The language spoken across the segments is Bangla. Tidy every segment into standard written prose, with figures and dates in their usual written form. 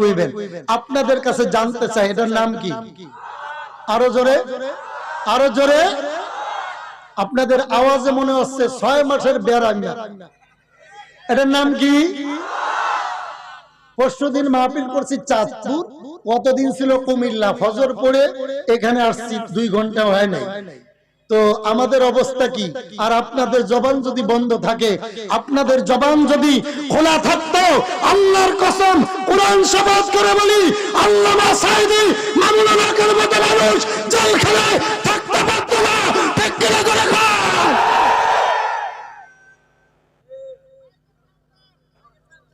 কইবেন। আপনাদের কাছে জানতে চাই এটার নাম কি? আরো জোরে, আরো জোরে। আপনাদের আওয়াজে মনে হচ্ছে 6 মাসের বেড়াঙ্গা। এটার নাম কি? পরশুদিন মাহফিল করছি চাঁদপুর, কতদিন ছিল কুমিল্লা। ফজর পড়ে এখানে আসছি, 2 ঘন্টা হয় নাই। তো আমাদের অবস্থা কি? আর আপনাদের জবান যদি বন্ধ থাকে, আপনাদের জবান যদি খোলা থাকতো, আল্লাহর কসম কোরআন শপথ করে বলি, আল্লামা সাঈদী মামুনুল হকের মতো মানুষ জেলখানায় থাকতে পারতো না। ঠিক কিনা করে কর।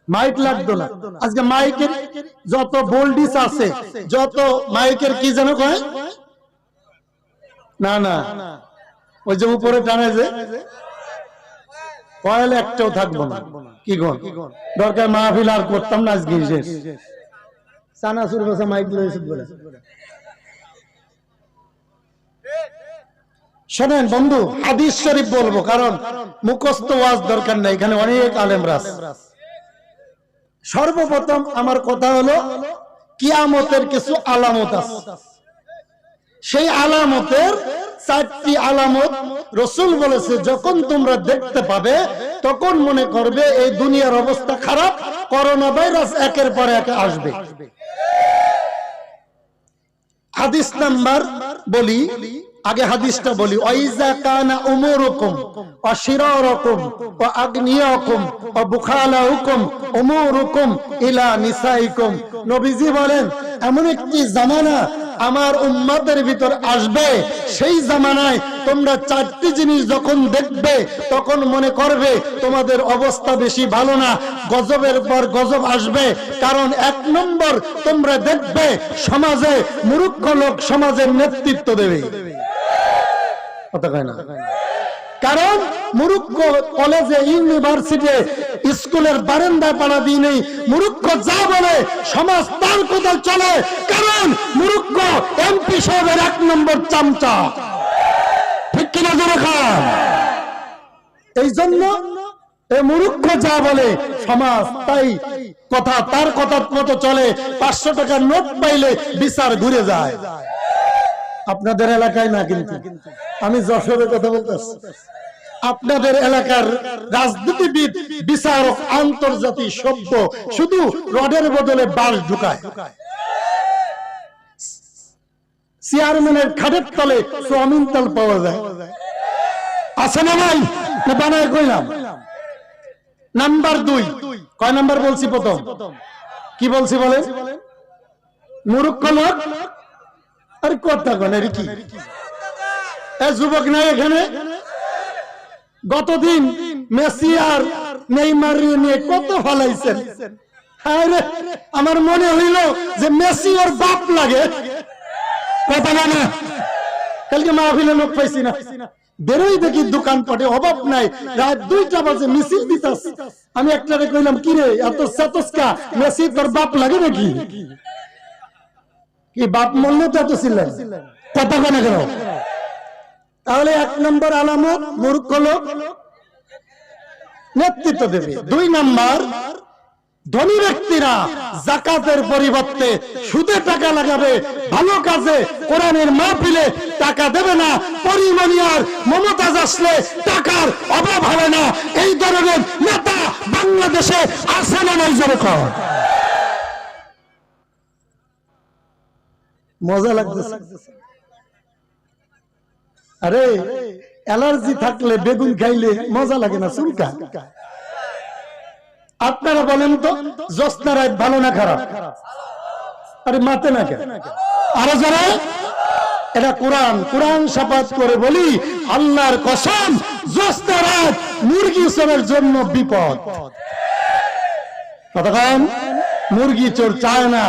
মাইক লাগতো না। আজকে মাইকের যত বোল্ডিস আছে, যত মাইকের কি যেন কয়, না না ওই যে উপরে টানে যে কয়েল, একটাও থাকবো না। কি গন দরকার মাহফিল আর করতাম না, আজকে শেষ। সানাসুর বসে মাইক লইছে বলে। শোনেন বন্ধু, হাদিস শরীফ বলবো, কারণ মুখস্থ ওয়াজ দরকার নাই, এখানে অনেক আলেমরা আছে। সর্বপ্রথম আমার কথা হলো, কিয়ামতের কিছু আলামত আছে। সেই আলামতের 4টি আলামত রাসূল বলেছে, যখন তোমরা দেখতে পাবে তখন মনে করবে এই দুনিয়ার অবস্থা খারাপ, করোনা ভাইরাস একের পর এক আসবে। হাদিস নাম্বার বলি, আগে হাদিসটা বলি। ওয়াইজা কানা উমুরুকুম ওয়া শিরারুকুম ওয়া আগনিয়াকুম ওয়া বুখালাউকুম উমুরুকুম ইলা নিসাইকুম। নবীজি বলেন, এমন একটি জামানা আমার উম্মতের ভিতর আসবে, সেই জামানায় তোমরা 4টি জিনিস যখন দেখবে তখন মনে করবে তোমাদের অবস্থা বেশি ভালো না, গজবের পর গজব আসবে। কারণ 1 নম্বর, তোমরা দেখবে সমাজে মূর্খ লোক সমাজের নেতৃত্ব দেবে। কথা কয় না? কারণ মূর্খ কলেজে, ইউনিভার্সিটি, স্কুলের বারান্দায় পাড়া দিয়ে নেই, মূর্খ যা বলে সমাজ তার কথা চলে। কারণ মূর্খ এমপি সাহেবের 1 নম্বর চামচা। ঠিক কিনা জোরে খান? এই জন্য এই মূর্খ যা বলে সমাজ তাই কথা, তার কথার মতো চলে। 500 টাকার নোট পাইলে বিচার ঘুরে যায়। আপনাদের এলাকায় না, কিন্তু আমি যশোরের কথা বলতেছি। আপনাদের এলাকার রাজনীতিবিদ, বিচারক, আন্তর্জাতিক সভ্য শুধু রডের বদলে বাঁশ ঢুকায়। চেয়ারম্যানের খাটের তলে সোয়ামিন তেল পাওয়া যায়। আছে না ভাই? না বানায় কইলাম? নাম্বার 2, কয় নাম্বার বলছি? প্রথম কি বলছি বলেন? মূর্খ লোক। আর কথা কনের কি যুবক নাই এখানে? গতদিন মেসি আর নেইমার নিয়ে কত ফলাইছেন। আমার মনে হইল যে মেসি ওর বাপ লাগে। কথা না, কালকে মাহফিলে লোক পাইছি না, বেরোই দেখি দোকানপাটে অভাব নাই। রাত 2টা বাজে মিছিল দিতাছে। আমি একটারে কইলাম, কি রে এত সাতস্কা, মেসি তোর বাপ লাগে নাকি? কি বাপ মরলে তো এত ছিলেন? কথা কেন কেন? তাহলে 1 নম্বর আলামত, মূর্খ লোক নেতৃত্ব দেবে। 2 নম্বর, ধনী ব্যক্তিরা যাকাতের পরিবর্তে সুদে টাকা লাগাবে, ভালো কাজে কোরআনের মাহফিলে টাকা দেবে না। পরিমণি আর মমতাজ আসলে টাকার অভাব হবে না। এই ধরনের নেতা বাংলাদেশে আছে না নাই? যেরকম মজা লাগতেছে। আরে অ্যালার্জি থাকলে বেগুন খাইলে মজা লাগে না, চুলকা। আপনারা বলেন তো, জ্যোৎস্না রাত ভালো না খারাপ? আরে মাতে না কেন? আরো যারা, এটা কোরআন শপথ করে বলি, আল্লাহর কসম, জ্যোৎস্না রাত মুরগি চোরের জন্য বিপদ। কথা কন, মুরগি চোর চায় না।